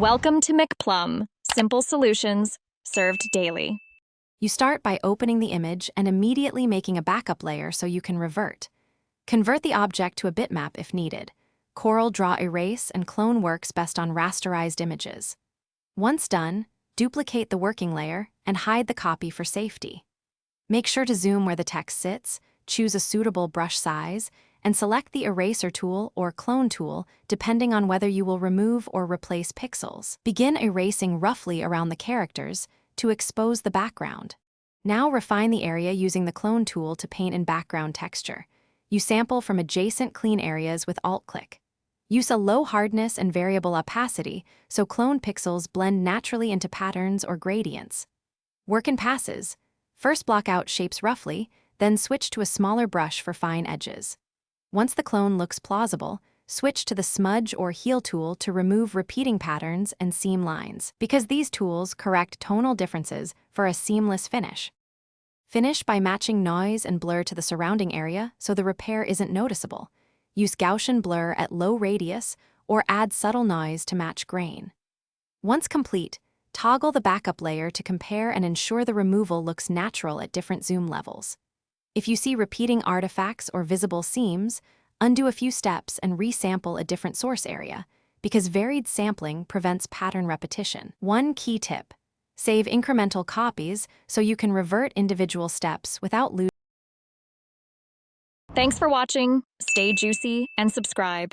Welcome to McPlum, simple solutions served daily. You start by opening the image and immediately making a backup layer so you can revert. Convert the object to a bitmap if needed. Coreldraw Erase and Clone works best on rasterized images. Once done, duplicate the working layer and hide the copy for safety. Make sure to zoom where the text sits, choose a suitable brush size, and select the eraser tool or clone tool depending on whether you will remove or replace pixels. Begin erasing roughly around the characters to expose the background. Now refine the area using the clone tool to paint in background texture. You sample from adjacent clean areas with Alt-click. Use a low hardness and variable opacity so clone pixels blend naturally into patterns or gradients. Work in passes. First block out shapes roughly, then switch to a smaller brush for fine edges. Once the clone looks plausible, switch to the smudge or heal tool to remove repeating patterns and seam lines, because these tools correct tonal differences for a seamless finish. Finish by matching noise and blur to the surrounding area so the repair isn't noticeable. Use Gaussian blur at low radius or add subtle noise to match grain. Once complete, toggle the backup layer to compare and ensure the removal looks natural at different zoom levels. If you see repeating artifacts or visible seams, undo a few steps and resample a different source area, because varied sampling prevents pattern repetition. One key tip: save incremental copies so you can revert individual steps without losing. Thanks for watching. Stay juicy and subscribe.